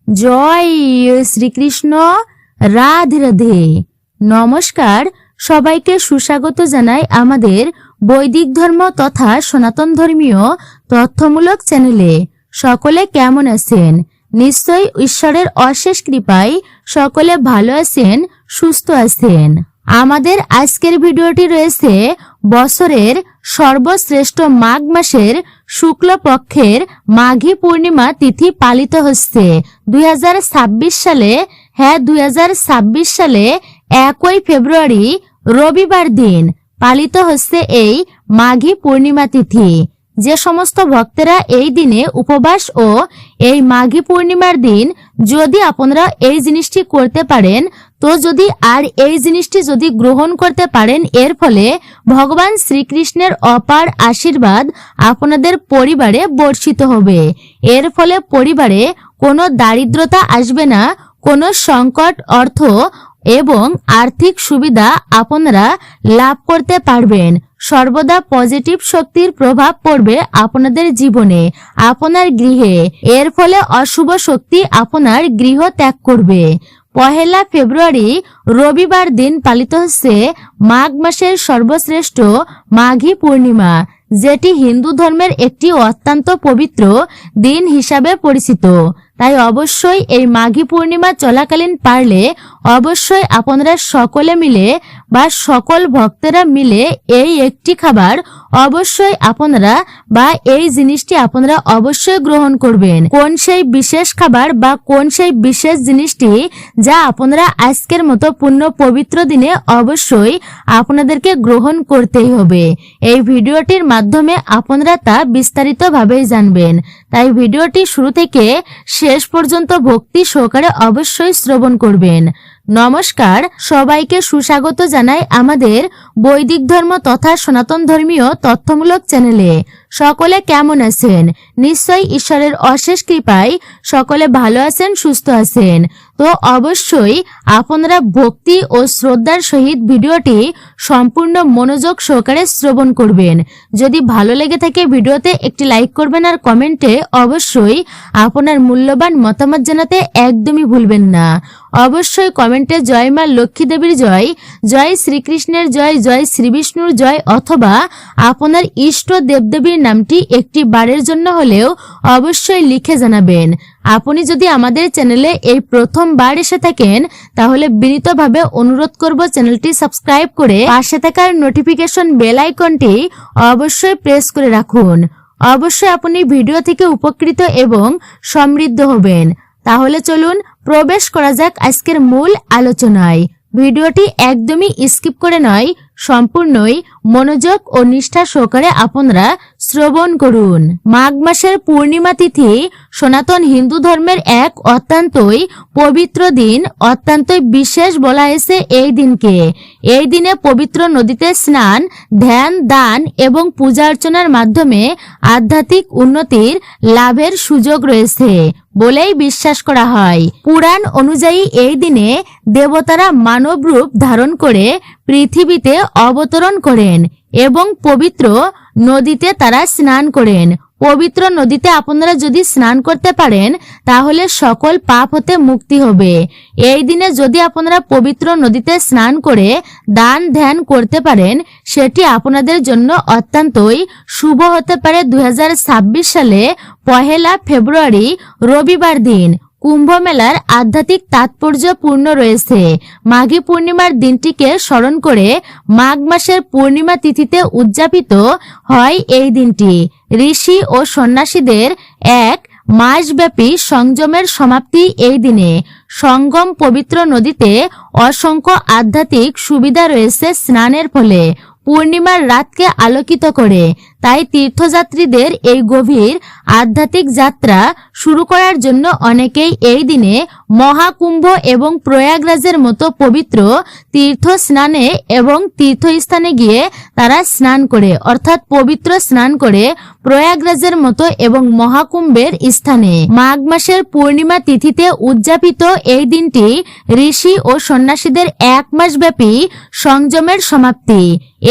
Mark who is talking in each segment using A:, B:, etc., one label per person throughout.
A: জয় শ্রীকৃষ্ণ। রাধে রাধে। নমস্কার, সবাইকে সুস্বাগত জানাই আমাদের বৈদিক ধর্ম তথা সনাতন ধর্মীয় তথ্যমূলক চ্যানেলে। সকলে কেমন আছেন? নিশ্চয়ই ঈশ্বরের অশেষ কৃপায় সকলে ভালো আছেন, সুস্থ আছেন। আমাদের আজকের ভিডিওটি রয়েছে বছরের সর্বশ্রেষ্ঠ মাঘ মাসের শুক্লপক্ষের মাঘী পূর্ণিমা তিথি পালিত হচ্ছে 2026 সালে। হ্যাঁ, 2026 সালে 1 ফেব্রুয়ারি রবিবার দিন পালিত হচ্ছে এই মাঘী পূর্ণিমা তিথি। যে সমস্ত ভক্তেরা এই দিনে উপবাস ও এই মাঘী পূর্ণিমার দিন যদি আপনারা এই জিনিসটি করতে পারেন, তো যদি আর এই জিনিসটি যদি গ্রহণ করতে পারেন, এর ফলে ভগবান শ্রীকৃষ্ণের অপার আশীর্বাদ আপনাদের পরিবারে বর্ষিত হবে। এর ফলে পরিবারে কোনো দারিদ্রতা আসবে না, কোনো সংকট, অর্থ এবং আর্থিক সুবিধা আপনারা লাভ করতে পারবেন। সর্বদা পজিটিভ শক্তির প্রভাব পড়বে আপনাদের জীবনে, আপনার গৃহে। এর ফলে অশুভ শক্তি আপনার গৃহ ত্যাগ করবে। 1 ফেব্রুয়ারি রবিবার দিন পালিত হচ্ছে মাঘ মাসের সর্বশ্রেষ্ঠ মাঘী পূর্ণিমা, যেটি হিন্দু ধর্মের একটি অত্যন্ত পবিত্র দিন হিসাবে পরিচিত। তাই অবশ্যই এই মাঘী পূর্ণিমা চলাকালীন পারলে অবশ্যই আপনারা সকলে মিলে বা সকল ভক্তেরা মিলে এই একটি খাবার অবশ্যই আপনারা বা এই জিনিসটি আপনারা অবশ্যই গ্রহণ করবেন। কোন সেই বিশেষ খাবার বা কোন সেই বিশেষ জিনিসটি যা আপনারা আজকের মতো পূর্ণ পবিত্র দিনে অবশ্যই আপনাদেরকে গ্রহণ করতেই হবে। এই ভিডিওটির মাধ্যমে আপনারা তা বিস্তারিতভাবে জানবেন। তাই ভিডিওটি শুরু থেকে শেষ পর্যন্ত ভক্তি সহকারে অবশ্যই শ্রবণ করবেন। নমস্কার, সবাইকে সুস্বাগত জানাই আমাদের বৈদিক ধর্ম তথা সনাতন ধর্মীয় তথ্যমূলক চ্যানেলে। সকলে কেমন আছেন? নিশ্চয়ই ঈশ্বরের অশেষ কৃপায় সকলে ভালো আছেন, সুস্থ আছেন। তো অবশ্যই আপনারা ভক্তি ও শ্রদ্ধার সহিত ভিডিওটি সম্পূর্ণ মনোযোগ সহকারে শ্রবণ করবেন। যদি ভালো লেগে থাকে ভিডিওতে একটি লাইক করবেন আর কমেন্টে অবশ্যই আপনার মূল্যবান মতামত জানাতে একদমই ভুলবেন না। অবশ্যই কমেন্টে জয় মা লক্ষ্মী দেবীর জয়, জয় শ্রীকৃষ্ণের জয়, জয় শ্রী বিষ্ণুর জয়, অথবা আপনার ইষ্ট দেবদেবীর নামটি একটি বারের জন্য হলেও অবশ্যই লিখে জানাবেন। আপনি যদি আমাদের চ্যানেলে এই প্রথমবার এসে থাকেন, তাহলে বিনীতভাবে অনুরোধ করব চ্যানেলটি সাবস্ক্রাইব করে পাশে থাকার নোটিফিকেশন বেল আইকনটি অবশ্যই প্রেস করে রাখুন। অবশ্যই আপনি ভিডিও থেকে উপকৃত এবং সমৃদ্ধ হবেন। তাহলে চলুন প্রবেশ করা যাক আজকের মূল আলোচনায়। ভিডিওটি একদমই স্কিপ করে নয়, সম্পূর্ণই মনোযোগ ও নিষ্ঠা সহকারে আপনারা শ্রবণ করুন। মাঘ মাসের পূর্ণিমা তিথি সনাতন হিন্দু ধর্মের এক অত্যন্তই পবিত্র দিন, অত্যন্তই বিশেষ বলা হয়েছে এই দিনকে। এই দিনে পবিত্র নদীতে স্নান, ধ্যান, দান এবং পূজা অর্চনার মাধ্যমে আধ্যাত্মিক উন্নতির লাভের সুযোগ রয়েছে বলেই বিশ্বাস করা হয়। পুরাণ অনুযায়ী এই দিনে দেবতারা মানব রূপ ধারণ করে পৃথিবীতে অবতরণ করেন এবং পবিত্র নদীতে তারা স্নান করেন। পবিত্র নদীতে আপনারা যদি স্নান করতে পারেন, তাহলে সকল পাপ হতে মুক্তি হবে। এই দিনে যদি আপনারা পবিত্র নদীতে স্নান করে দান ধ্যান করতে পারেন, সেটি আপনাদের জন্য অত্যন্তই শুভ হতে পারে। 2026 সালে 1 ফেব্রুয়ারি রবিবার দিন কুম্ভ মেলার আধ্যাত্মিক তাৎপর্যপূর্ণ রয়েছে। মাঘী পূর্ণিমার দিনটিকে স্মরণ করে মাঘ মাসের পূর্ণিমা তিথিতে উদযাপিত হয় এই দিনটি। ঋষি ও সন্ন্যাসীদের এক মাসব্যাপী সংযমের সমাপ্তি এই দিনে। সঙ্গম পবিত্র নদীতে অসংখ্য আধ্যাত্মিক সুবিধা রয়েছে স্নানের ফলে। পূর্ণিমার রাতকে আলোকিত করে, তাই তীর্থযাত্রীদের এই গভীর আধ্যাত্মিক যাত্রা শুরু করার জন্য অনেকেই এই দিনে মহাকুম্ভ এবং প্রয়াগরাজের মতো পবিত্র তীর্থ স্নানে এবং তীর্থস্থানে গিয়ে তারা স্নান করে, অর্থাৎ পবিত্র স্নান করে প্রয়াগরাজের মতো এবং মহাকুম্ভের স্থানে। মাঘ মাসের পূর্ণিমা তিথিতে উদযাপিত এই দিনটি ঋষি ও সন্ন্যাসীদের 1 মাস ব্যাপী সংযমের সমাপ্তি।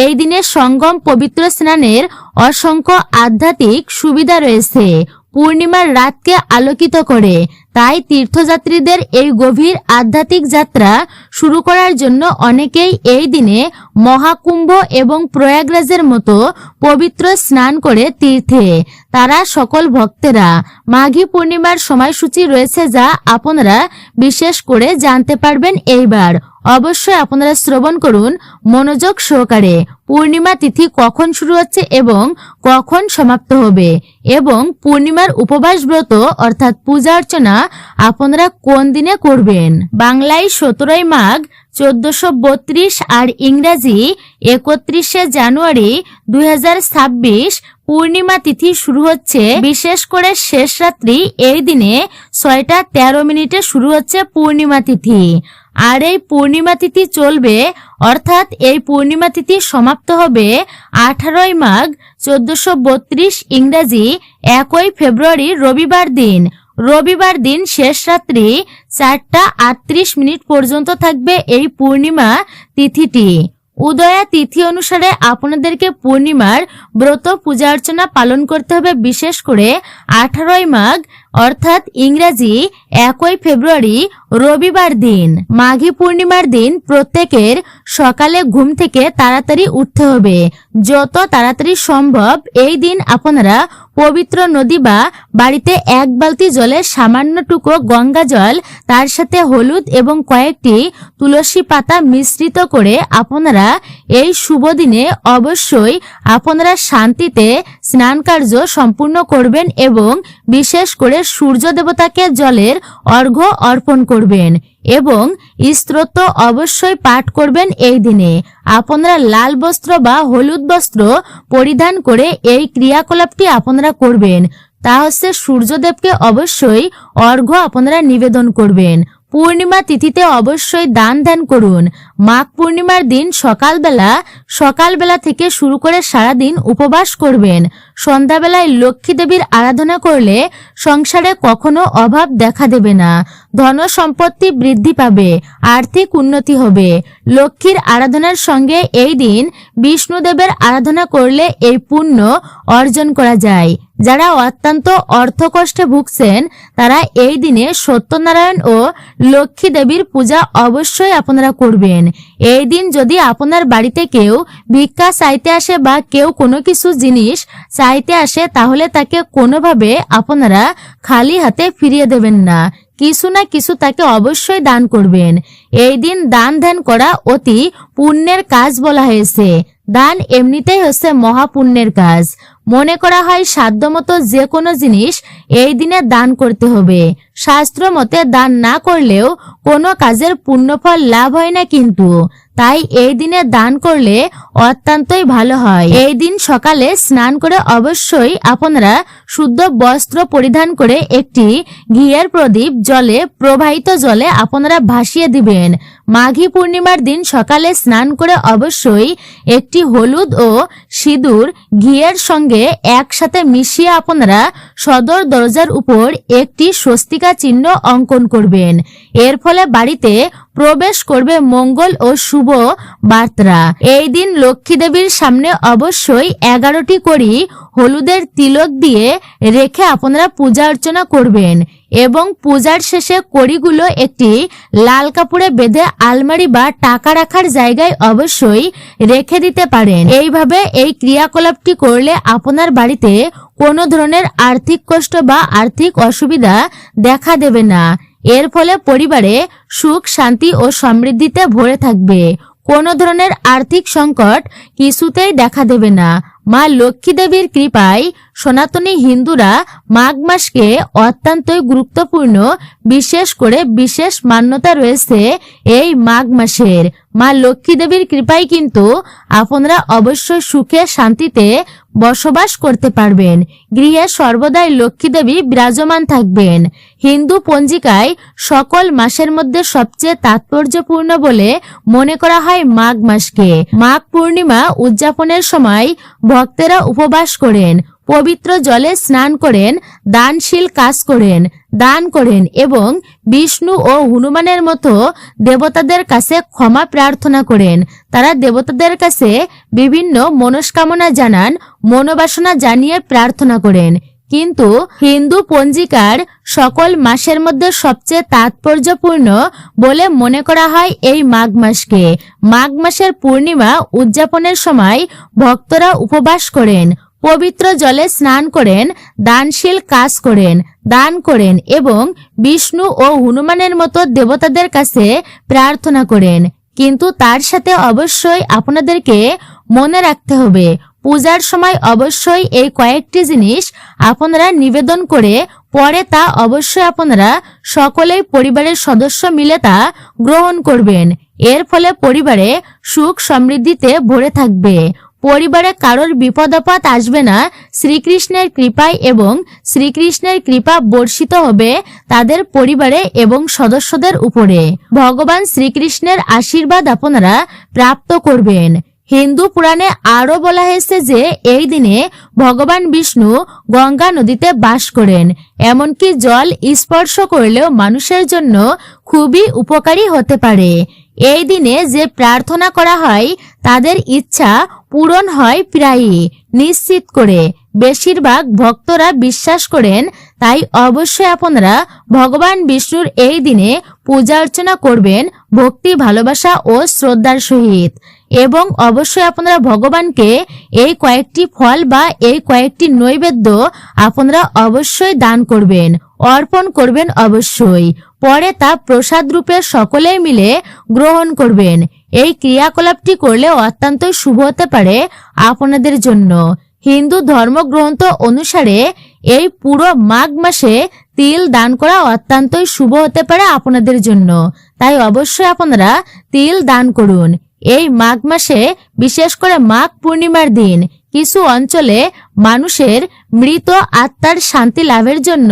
A: এই দিনে সঙ্গম পবিত্র স্নানের অসংখ্য আধ্যাত্মিক সুবিধা রয়েছে। পূর্ণিমার রাতকে আলোকিত করে, তাই তীর্থযাত্রীদের এই গভীর আধ্যাত্মিক যাত্রা শুরু করার জন্য অনেকেই এই দিনে মহাকুম্ভ এবং প্রয়াগরাজের মতো পবিত্র স্নান করে তীর্থে। তারা সকল ভক্তেরা মাঘী পূর্ণিমার সময়সূচি রয়েছে যা আপনারা বিশেষ করে জানতে পারবেন এইবার। অবশ্যই আপনারা শ্রবণ করুন মনোযোগ সহকারে। পূর্ণিমা তিথি কখন শুরু হচ্ছে এবং কখন সমাপ্ত হবে, এবং পূর্ণিমার উপবাস ব্রত অর্থাৎ পূজা অর্চনা আপনারা কোন দিনে করবেন। বাংলায় 17 মাঘ 1432 আর ইংরাজি 31 জানুয়ারি 2026 পূর্ণিমা তিথি শুরু হচ্ছে। বিশেষ করে শেষ রাত্রি এই দিনে 6:13 শুরু হচ্ছে পূর্ণিমা তিথি। আর এই পূর্ণিমা তিথি চলবে, অর্থাৎ এই পূর্ণিমা তিথি সমাপ্ত হবে 18 মাঘ 1432 ইংরাজি 1 ফেব্রুয়ারি রবিবার দিন। রবিবার দিন শেষ রাত্রি 4:38 পর্যন্ত থাকবে এই পূর্ণিমা তিথিটি। উদয়া তিথি অনুসারে আপনাদেরকে পূর্ণিমার ব্রত পূজা অর্চনা পালন করতে হবে। বিশেষ করে 18 মাঘ অর্থাৎ ইংরাজি 1 ফেব্রুয়ারি রবিবার দিন। মাঘী পূর্ণিমার দিন প্রত্যেকের সকালে ঘুম থেকে তাড়াতাড়ি উঠতে হবে। যত তাড়াতাড়ি সম্ভব এই দিন আপনারা পবিত্র নদী বা বাড়িতে 1 বালতি জলে সামান্যটুকু গঙ্গা জল, তার সাথে হলুদ এবং কয়েকটি তুলসী পাতা মিশ্রিত করে আপনারা এই শুভ দিনে অবশ্যই আপনারা শান্তিতে স্নান কার্য সম্পূর্ণ করবেন এবং বিশেষ করে সূর্য দেবতাকে জলের অর্ঘ্য অর্পণ করবেন এবং স্তোত্র অবশ্যই পাঠ করবেন। এই দিনে আপনারা লাল বস্ত্র বা হলুদ বস্ত্র পরিধান করে এই ক্রিয়াকলাপটি আপনারা করবেন। তা হচ্ছে সূর্যদেবকে অবশ্যই অর্ঘ্য আপনারা নিবেদন করবেন। পূর্ণিমা তিথিতে অবশ্যই দান ধ্যান করুন। মাঘ পূর্ণিমার দিন সকালবেলা থেকে শুরু করে সারাদিন উপবাস করবেন। সন্ধ্যাবেলায় লক্ষ্মী দেবীর আরাধনা করলে সংসারে কখনো অভাব দেখা দেবে না, ধন সম্পত্তি বৃদ্ধি পাবে, আর্থিক উন্নতি হবে। লক্ষ্মীর আরাধনার সঙ্গে এই দিন বিষ্ণুদেবের আরাধনা করলে এই পুণ্য অর্জন করা যায়। যারা অত্যন্ত অর্থকষ্টে ভুগছেন তারা এই দিনে সত্যনারায়ণ ও লক্ষ্মী দেবীর পূজা অবশ্যই আপনারা করবেন। এই দিন যদি আপনার বাড়িতে কেউ ভিক্ষা চাইতে আসে বা কেউ কোনো কিছু জিনিস চাইতে আসে, তাহলে তাকে কোনোভাবে আপনারা খালি হাতে ফিরিয়ে দেবেন না, কিছু না কিছু তাকে অবশ্যই দান করবেন। এই দিন দান ধ্যান করা অতি পুণ্যের কাজ বলা হয়েছে। দান এমনিতেই হচ্ছে মহাপুণ্যের কাজ। মনে করা হয় সাধ্যমতো যে কোনো জিনিস এই দিনে দান করতে হবে। শাস্ত্র মতে দান না করলেও কোনো কাজের পুণ্যফল লাভ হয় না, কিন্তু তাই এই দিনে দান করলে অত্যন্তই ভালো হয়। এই দিন সকালে স্নান করে অবশ্যই আপনারা শুদ্ধ বস্ত্র পরিধান করে একটি ঘিয়ের প্রদীপ প্রবাহিত জলে আপনারা ভাসিয়ে দিবেন। মাঘী পূর্ণিমার দিন সকালে স্নান করে অবশ্যই একটি হলুদ ও সিঁদুর ঘিয়ের সঙ্গে একসাথে মিশিয়ে আপনারা সদর দরজার উপর একটি স্বস্তিকা চিহ্ন অঙ্কন করবেন। এর ফলে বাড়িতে প্রবেশ করবে মঙ্গল ও শুভ বার্তা। এই দিন লক্ষ্মী দেবীর সামনে অবশ্যই 11টি কড়ি হলুদের তিলক দিয়ে রেখে আপনারা পূজা অর্চনা করবেন এবং পূজার শেষে কড়িগুলো একটি লাল কাপড়ে বেঁধে আলমারি বা টাকা রাখার জায়গায় অবশ্যই রেখে দিতে পারেন। এইভাবে এই ক্রিয়াকলাপটি করলে আপনার বাড়িতে কোনো ধরনের আর্থিক কষ্ট বা আর্থিক অসুবিধা দেখা দেবে না। এর ফলে পরিবারে সুখ শান্তি ও সমৃদ্ধিতে ভরে থাকবে। কোনো ধরনের আর্থিক সংকট কিছুতেই দেখা দেবে না। মা লক্ষ্মী দেবীর কৃপায় সনাতনী হিন্দুরা মাঘ মাসকে অত্যন্তই গুরুত্বপূর্ণ, বিশেষ করে বিশেষ মান্যতা রয়েছে এই মাঘ মাসের। মা লক্ষ্মী দেবীর কৃপায় কিন্তু আপনারা অবশ্যই সুখে শান্তিতে বসবাস করতে পারবেন। গৃহে সর্বদাই লক্ষ্মী দেবী বিরাজমান থাকবেন। হিন্দু পঞ্জিকায় সকল মাসের মধ্যে সবচেয়ে তাৎপর্যপূর্ণ বলে মনে করা হয় মাঘ মাসকে। মাঘ পূর্ণিমা উদযাপনের সময় ভক্তেরা উপবাস করেন, পবিত্র জলে স্নান করেন, দানশীল কাজ করেন, দান করেন এবং বিষ্ণু ও হনুমানের মতো দেবতাদের কাছে ক্ষমা প্রার্থনা করেন। তারা দেবতাদের কাছে বিভিন্ন মনস্কামনা জানান, মনোবাসনা জানিয়ে প্রার্থনা করেন। কিন্তু হিন্দু পঞ্জিকার সকল মাসের মধ্যে সবচেয়ে তাৎপর্যপূর্ণ বলে মনে করা হয় এই মাঘ মাসকে। মাঘ মাসের পূর্ণিমা উদযাপনের সময় ভক্তরা উপবাস করেন, পবিত্র জলে স্নান করেন, দানশীল কাজ করেন, দান করেন এবং বিষ্ণু ও হনুমানের মতো দেবতাদের কাছে প্রার্থনা করেন। কিন্তু তার সাথে অবশ্যই আপনাদেরকে মনে রাখতে হবে, পূজার সময় অবশ্যই এই কয়েকটি জিনিস আপনারা নিবেদন করে পরে তা অবশ্যই আপনারা সকলেই পরিবারের সদস্য মিলে তা গ্রহণ করবেন। এর ফলে পরিবারে সুখ সমৃদ্ধিতে ভরে থাকবে, পরিবারে কারোর বিপদ আপদ আসবে না। শ্রীকৃষ্ণের কৃপায় এবং শ্রীকৃষ্ণের কৃপা বর্ষিত হবে তাদের পরিবারে এবং সদস্যদের উপরে। ভগবান শ্রীকৃষ্ণের আশীর্বাদ আপনারা প্রাপ্ত করবেন। হিন্দু পুরাণে আরো বলা হয়েছে যে এই দিনে ভগবান বিষ্ণু গঙ্গা নদীতে বাস করেন, এমনকি জল স্পর্শ করলেও মানুষের জন্য খুবই উপকারী হতে পারে। এই দিনে যে প্রার্থনা করা হয় তাদের ইচ্ছা পূরণ হয় প্রায়ই নিশ্চিত করে। বেশিরভাগ ভক্তরা বিশ্বাস করেন, তাই অবশ্যই আপনারা ভগবান বিষ্ণুর এই দিনে পূজা অর্চনা করবেন ভক্তি, ভালোবাসা ও শ্রদ্ধার সহিত। এবং অবশ্যই আপনারা ভগবানকে এই কয়েকটি ফল বা এই কয়েকটি নৈবেদ্য আপনারা অবশ্যই দান করবেন, অর্পণ করবেন অবশ্যই। পরে তা প্রসাদ রূপে সকলেই মিলে গ্রহণ করবেন। এই ক্রিয়াকলাপটি করলে অত্যন্তই শুভ হতে পারে আপনাদের জন্য। হিন্দু ধর্মগ্রন্থ অনুসারে এই পুরো মাঘ মাসে তিল দান করা অত্যন্তই শুভ হতে পারে আপনাদের জন্য, তাই অবশ্যই আপনারা তিল দান করুন। এই মাঘ মাসে বিশেষ করে মাঘ পূর্ণিমার দিন কিছু অঞ্চলে মানুষের মৃত আত্মার শান্তি লাভের জন্য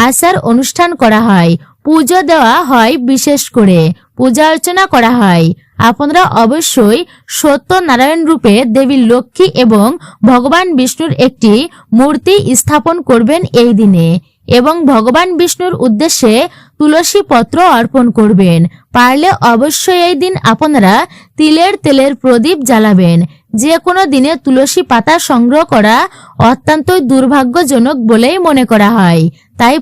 A: আচার অনুষ্ঠান করা হয়, পুজো দেওয়া হয়, বিশেষ করে পূজা অর্চনা করা হয়। আপনারা অবশ্যই সত্যনারায়ণ রূপে দেবী লক্ষ্মী এবং ভগবান বিষ্ণুর একটি মূর্তি স্থাপন করবেন এই দিনে এবং ভগবান বিষ্ণুর উদ্দেশ্যে তুলসী পত্র অর্পণ করবেন। পারলে অবশ্যই এই দিন আপনারা তিলের তেলের প্রদীপ জ্বালাবেন। যে কোনো দিনে তুলসী পাতা সংগ্রহ করা অত্যন্তই দুর্ভাগ্যজনক বলেই মনে করা হয়, তাই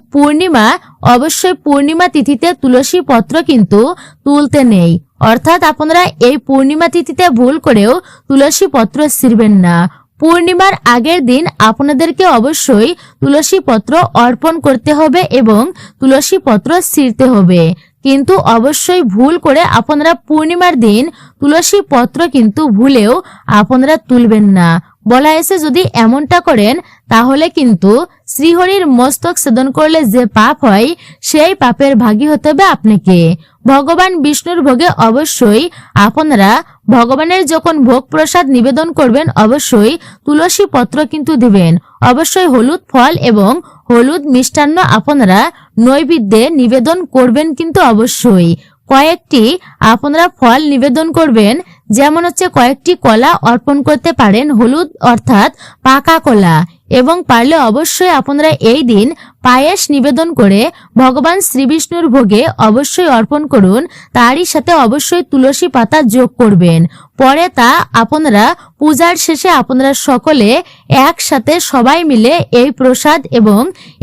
A: অবশ্যই পূর্ণিমা তিথিতে তুলসী পত্র কিন্তু তুলতে নেই, অর্থাৎ আপনারা এই পূর্ণিমা তিথিতে ভুল করেও তুলসী পত্র ছিঁড়বেন না। পূর্ণিমার আগের দিন আপনাদেরকে অবশ্যই তুলসী পত্র অর্পণ করতে হবে এবং তুলসী পত্র ছিঁড়তে হবে, কিন্তু অবশ্যই ভুল করে আপনারা পূর্ণিমার দিন তুলসী পত্র কিন্তু ভুলেও আপনারা তুলবেন না। বলা হয়েছে যদি এমনটা করেন তাহলে কিন্তু শ্রীহরির মস্তক ছেদন করলে যে পাপ হয় সেই পাপের ভাগী হতে হবে আপনাকে। ভগবান বিষ্ণুর ভোগে অবশ্যই আপনারা ভগবানের যখন ভোগ প্রসাদ নিবেদন করবেন অবশ্যই তুলসী পত্র কিন্তু দিবেন। অবশ্যই হলুদ ফল এবং হলুদ মিষ্টান্ন আপনারা নৈবেদ্যে নিবেদন করবেন, কিন্তু অবশ্যই কয়েকটি আপনারা ফল নিবেদন করবেন, যেমন হচ্ছে কয়েকটি কলা অর্পণ করতে পারেন, হলুদ অর্থাৎ পাকা কলা, এবং পারলে অবশ্যই আপনারা এই দিন পায়েস নিবেদন করে ভগবান শ্রীবিষ্ণুর ভোগে অবশ্যই অর্পণ করুন। তারই সাথে অবশ্যই তুলসী পাতা যোগ করবেন। পরে তা আপনারা পূজার শেষে আপনারা সকলে একসাথে সবাই মিলে এই প্রসাদ এবং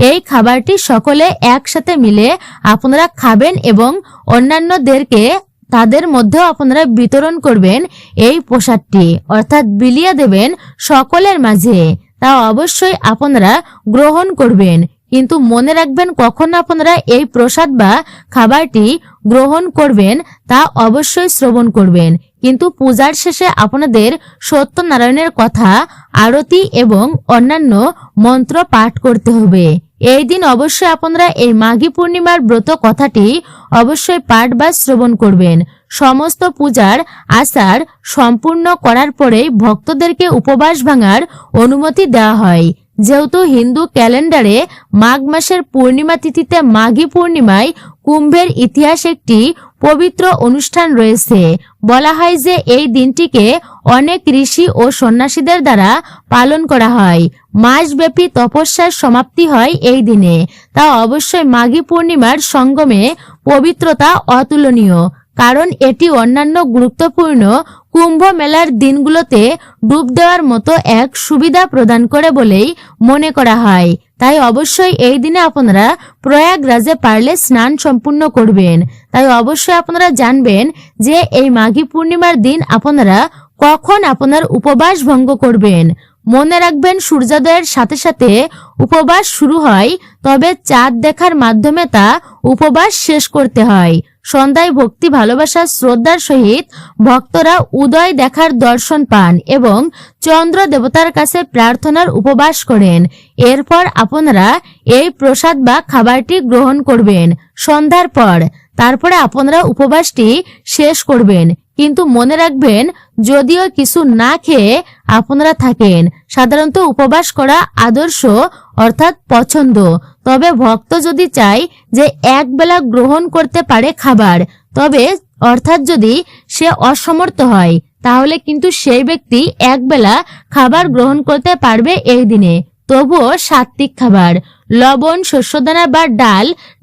A: এই খাবারটি সকলে একসাথে মিলে আপনারা খাবেন এবং অন্যান্যদেরকে তাদের মধ্যেও আপনারা বিতরণ করবেন এই প্রসাদটি, অর্থাৎ বিলিয়ে দেবেন সকলের মাঝে। তা অবশ্যই আপনারা গ্রহণ করবেন, কিন্তু মনে রাখবেন কখন আপনারা এই প্রসাদ বা খাবারটি গ্রহণ করবেন তা অবশ্যই শ্রবণ করবেন, কিন্তু পূজার শেষে আপনাদের সত্যনারায়ণের কথা, আরতি এবং অন্যান্য মন্ত্র পাঠ করতে হবে। এই দিন অবশ্যই আপনারা এই মাঘী পূর্ণিমার ব্রত কথাটি অবশ্যই পাঠ বা শ্রবণ করবেন। সমস্ত পূজার আচার সম্পূর্ণ করার পরেই ভক্তদেরকে উপবাস ভাঙার অনুমতি দেওয়া হয়। যেহেতু হিন্দু ক্যালেন্ডারে মাঘ মাসের পূর্ণিমা তিথিতে মাঘী পূর্ণিমায় কুম্ভের ইতিহাস একটি পবিত্র অনুষ্ঠান রয়েছে। বলা হয় যে এই দিনটিকে অনেক ঋষি ও সন্ন্যাসীদের দ্বারা পালন করা হয়। মাসব্যাপী তপস্যার সমাপ্তি হয় এই দিনে। তা অবশ্যই মাঘী পূর্ণিমার সঙ্গমে পবিত্রতা অতুলনীয়, কারণ এটি অন্যান্য গুরুত্বপূর্ণ কুম্ভ মেলার দিনগুলোতে ডুব দেওয়ার মতো এক সুবিধা প্রদান করে বলেই মনে করা হয়। তাই অবশ্যই এই দিনে আপনারা প্রয়াগরাজে পারলে স্নান সম্পূর্ণ করবেন। তাই অবশ্যই আপনারা জানবেন যে এই মাঘী পূর্ণিমার দিন আপনারা কখন আপনার উপবাস ভঙ্গ করবেন। মনে রাখবেন সূর্যোদয়ের সাথে সাথে উপবাস শুরু হয়, তবে চাঁদ দেখার মাধ্যমে তা উপবাস শেষ করতে হয়। সন্ধ্যায় ভক্তি ভালোবাসা শ্রদ্ধার সহিত ভক্তরা উদয় দেখার দর্শন পান এবং চন্দ্র দেবতার কাছে প্রার্থনার উপবাস করেন। এরপর আপনারা এই প্রসাদ বা খাবারটি গ্রহণ করবেন সন্ধ্যার পর। তারপরে আপনারা উপবাসটি শেষ করবেন। কিন্তু মনে রাখবেন, যদিও কিছু না খেয়ে আপনারা থাকেন, সাধারণত উপবাস করা আদর্শ অর্থাৎ পছন্দ। তবে ভক্ত যদি চায় যে এক বেলা গ্রহণ করতে পারে খাবার, তবে অর্থাৎ যদি সে অসমর্থ হয়, তাহলে কিন্তু সেই ব্যক্তি এক বেলা খাবার গ্রহণ করতে পারবে এই দিনে। তবুও সাত্বিক খাবার, লবণ, শস্যদানা বা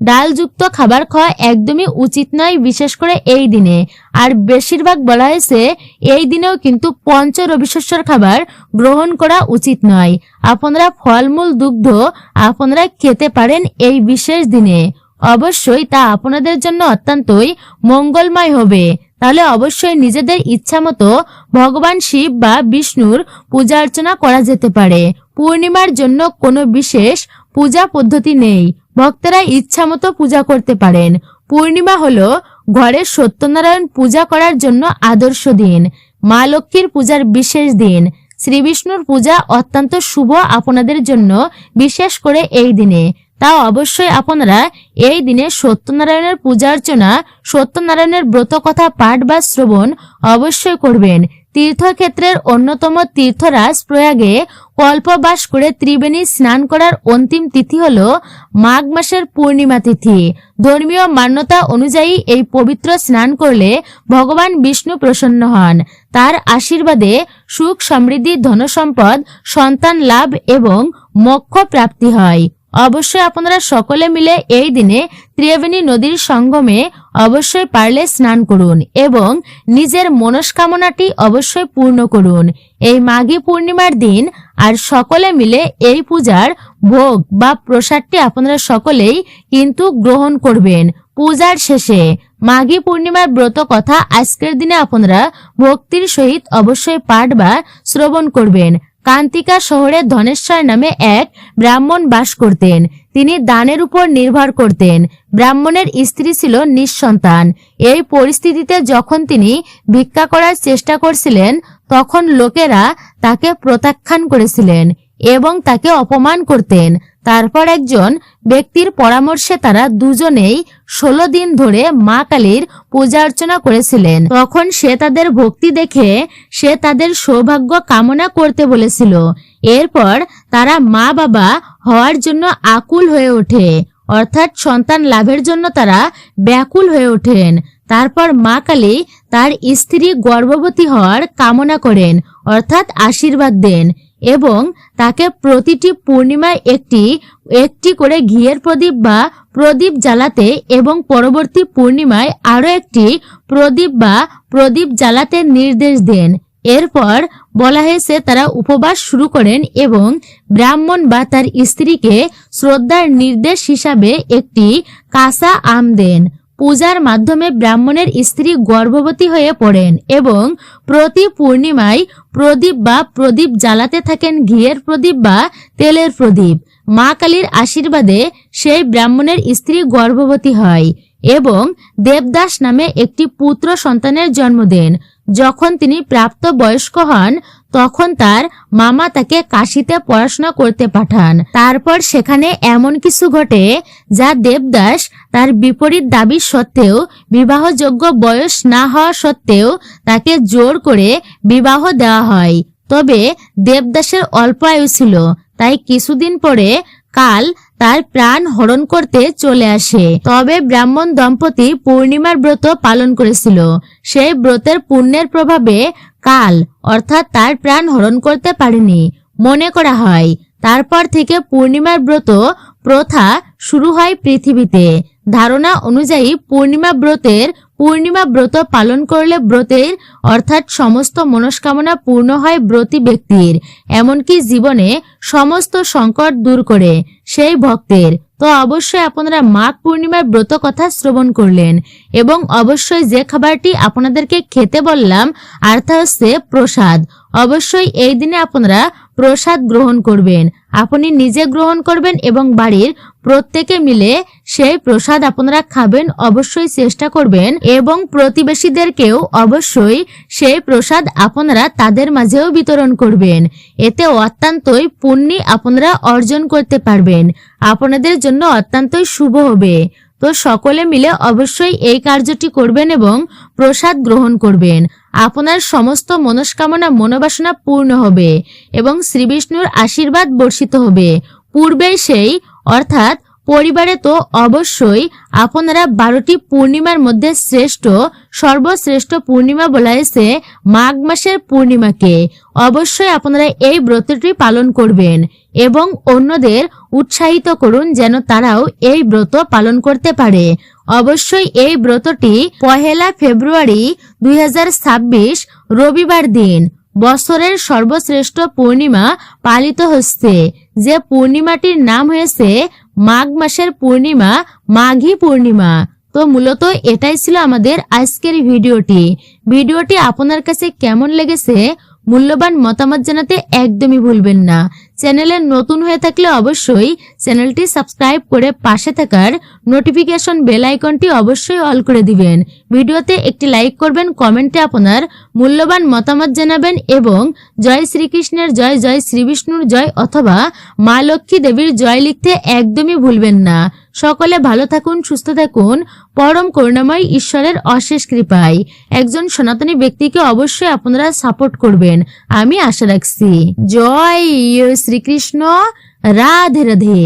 A: ডালযুক্ত খাবার খাওয়া একদমই উচিত নয়, বিশেষ করে এই দিনে। আর বেশিরভাগ বলা হয়েছে এই দিনেও কিন্তু পঞ্চ রবিশস্যর খাবার গ্রহণ করা উচিত নয়। আপনারা ফলমূল, দুগ্ধ আপনারা খেতে পারেন এই বিশেষ দিনে। অবশ্যই তা আপনাদের জন্য অত্যন্তই মঙ্গলময় হবে। তাহলে অবশ্যই নিজেদের ইচ্ছা মতো ভগবান শিব বা বিষ্ণুর পূজা অর্চনা করা যেতে পারে। পূর্ণিমার জন্য কোনো বিশেষ পূজা পদ্ধতি নেই, ভক্তরা ইচ্ছা মতো পূজা করতে পারেন। পূর্ণিমা হলো ঘরে সত্যনারায়ণ পূজা করার জন্য আদর্শ দিন, মা লক্ষ্মীর পূজার বিশেষ দিন। শ্রী বিষ্ণুর পূজা অত্যন্ত শুভ আপনাদের জন্য, বিশেষ করে এই দিনে। তাও অবশ্যই আপনারা এই দিনে সত্যনারায়ণের পূজা অর্চনা, সত্যনারায়ণের ব্রত কথা পাঠ বা শ্রবণ অবশ্যই করবেন। তীর্থক্ষেত্রের অন্যতম তীর্থরাজ প্রয়াগে কল্পবাস করে ত্রিবেণী স্নান করার অন্তিম তিথি হল মাঘ মাসের পূর্ণিমা তিথি। ধর্মীয় মান্যতা অনুযায়ী এই পবিত্র স্নান করলে ভগবান বিষ্ণু প্রসন্ন হন। তার আশীর্বাদে সুখ, সমৃদ্ধি, ধনসম্পদ, সন্তান লাভ এবং মোক্ষ প্রাপ্তি হয়। অবশ্যই আপনারা সকলে মিলে এই দিনে ত্রিবেণী নদীর সঙ্গমে অবশ্যই পারলে স্নান করুন এবং নিজের মনস্কামনাটি অবশ্যই পূর্ণ করুন এই মাঘী পূর্ণিমার দিন। আর সকলে মিলে এই পূজার ভোগ বা প্রসাদটি আপনারা সকলেই কিন্তু গ্রহণ করবেন পূজার শেষে। মাঘী পূর্ণিমার ব্রত কথা আজকের দিনে আপনারা ভক্তির সহিত অবশ্যই পাঠ বা শ্রবণ করবেন। কান্তিকা শহরে ধনেশ্বর নামে এক ব্রাহ্মণ বাস করতেন। তিনি দানের উপর নির্ভর করতেন। ব্রাহ্মণের স্ত্রী ছিল নিঃসন্তান। এই পরিস্থিতিতে যখন তিনি ভিক্ষা করার চেষ্টা করছিলেন, তখন লোকেরা তাকে প্রত্যাখ্যান করেছিলেন এবং তাকে অপমান করতেন। তারপর একজন ব্যক্তির পরামর্শে তারা দুজনেই 16 দিন ধরে মা কালীর পূজা অর্চনা করেছিলেন। তখন সে তাদের ভক্তি দেখে সে তাদের সৌভাগ্য কামনা করতে বলেছিল। এরপর তারা মা বাবা হওয়ার জন্য আকুল হয়ে ওঠে, অর্থাৎ সন্তান লাভের জন্য তারা ব্যাকুল হয়ে ওঠেন। তারপর মা কালী তার স্ত্রী গর্ভবতী হওয়ার কামনা করেন, অর্থাৎ আশীর্বাদ দেন এবং তাকে প্রতিটি পূর্ণিমায় একটি করে ঘিয়ের প্রদীপ বা প্রদীপ জ্বালাতে এবং পরবর্তী পূর্ণিমায় আরো একটি প্রদীপ বা প্রদীপ জ্বালাতে নির্দেশ দেন। এরপর বলা হয়েছে তারা উপবাস শুরু করেন এবং ব্রাহ্মণ বা তার স্ত্রীকে শ্রদ্ধার নির্দেশ হিসাবে একটি কাঁচা আম দেন। পূজার মাধ্যমে ব্রাহ্মণের স্ত্রী গর্ভবতী হয়ে পড়েন এবং প্রতি পূর্ণিমায় প্রদীপ বা প্রদীপ জ্বালাতে থাকেন ঘিয়ের প্রদীপ বা তেলের প্রদীপ। মা কালীর আশীর্বাদে সেই ব্রাহ্মণের স্ত্রী গর্ভবতী হয় এবং দেবদাস নামে একটি পুত্র সন্তানের জন্ম দেন। যখন তিনি প্রাপ্ত বয়স্ক হন, তখন তার মামা তাকে কাশীতে পড়াশোনা করতে পাঠান। তারপর সেখানে এমন কিছু ঘটে যা দেবদাস তার বিপরীত দাবি সত্ত্বেও, বিবাহযোগ্য বয়স না হওয়া সত্ত্বেও তাকে জোর করে বিবাহ দেওয়া হয়। তবে দেবদাসের অল্প আয়ু ছিল, তাই কিছুদিন পরে কাল তার প্রাণ হরণ করতে চলে আসে। তবে ব্রাহ্মণ দম্পতি পূর্ণিমার ব্রত পালন করেছিল। সেই ব্রতের পুণ্যের প্রভাবে কাল অর্থাৎ তার প্রাণ হরণ করতে পারেনি মনে করা হয়। তারপর থেকে পূর্ণিমার ব্রত প্রথা শুরু হয় পৃথিবীতে। ধারণা অনুযায়ী পূর্ণিমা ব্রত পালন করলে ব্রতের অর্থাৎ সমস্ত মনস্কামনা পূর্ণ হয় ব্রতী ব্যক্তির, এমনকি জীবনে সমস্ত সংকট দূর করে সেই ভক্তের। তো অবশ্যই আপনারা মাঘ পূর্ণিমার ব্রত কথা শ্রবণ করলেন এবং অবশ্যই যে খাবারটি আপনাদেরকে খেতে বললাম আর তা হচ্ছে প্রসাদ। অবশ্যই এই দিনে আপনারা প্রসাদ গ্রহণ করবেন, আপনি নিজে গ্রহণ করবেন এবং বাড়ির প্রত্যেকে মিলে সেই প্রসাদ আপনারা খাবেন। অবশ্যই চেষ্টা করবেন এবং প্রতিবেশীদেরকেও অবশ্যই সেই প্রসাদ আপনারা তাদের মাঝেও বিতরণ করবেন। এতে অত্যন্তই পুণ্য আপনারা অর্জন করতে পারবেন, আপনাদের জন্য অত্যন্তই শুভ হবে। তো সকলে মিলে অবশ্যই এই কার্যটি করবেন এবং প্রসাদ গ্রহণ করবেন। আপনার সমস্ত মনস্কামনা মনোবাসনা পূর্ণ হবে এবং শ্রী বিষ্ণুর আশীর্বাদ বর্ষিত হবে। পূর্বে সেই অর্থাৎ পরিবারে তো অবশ্যই আপনারা 12টি পূর্ণিমার মধ্যে সর্বশ্রেষ্ঠ পূর্ণিমা বলা হয়েছে মাঘ মাসের পূর্ণিমাকে। অবশ্যই আপনারা এই ব্রতটি পালন করবেন এবং অন্যদের উৎসাহিত করুন যেন তারাও এই ব্রত পালন করতে পারে। অবশ্যই এই ব্রতটি 1 ফেব্রুয়ারি 2026 রবিবার দিন বছরের সর্বশ্রেষ্ঠ পূর্ণিমা পালিত হচ্ছে, যে পূর্ণিমাটির নাম হয়েছে মাঘ মাসের পূর্ণিমা, মাঘী পূর্ণিমা। তো মূলত এটাই ছিল আমাদের আজকের ভিডিওটি আপনার কাছে কেমন লেগেছে মূল্যবান মতামত জানাতে একদমই ভুলবেন না। চ্যানেলে নতুন হয়ে থাকলে অবশ্যই চ্যানেলটি সাবস্ক্রাইব করে পাশে থাকার নোটিফিকেশন বেল আইকনটি অবশ্যই অল করে দিবেন। ভিডিওতে একটি লাইক করবেন, কমেন্টে আপনার মূল্যবান মতামত জানাবেন এবং জয় শ্রীকৃষ্ণের জয়, জয় শ্রী বিষ্ণুর জয় অথবা মা লক্ষ্মী দেবীর জয় লিখতে একদমই ভুলবেন না। সকলে ভালো থাকুন, সুস্থ থাকুন, পরম করুণাময় ঈশ্বরের অশেষ কৃপায় একজন সনাতনী ব্যক্তিকে অবশ্যই আপনারা সাপোর্ট করবেন আমি আশা রাখছি। জয় শ্রীকৃষ্ণ, রাধে রাধে।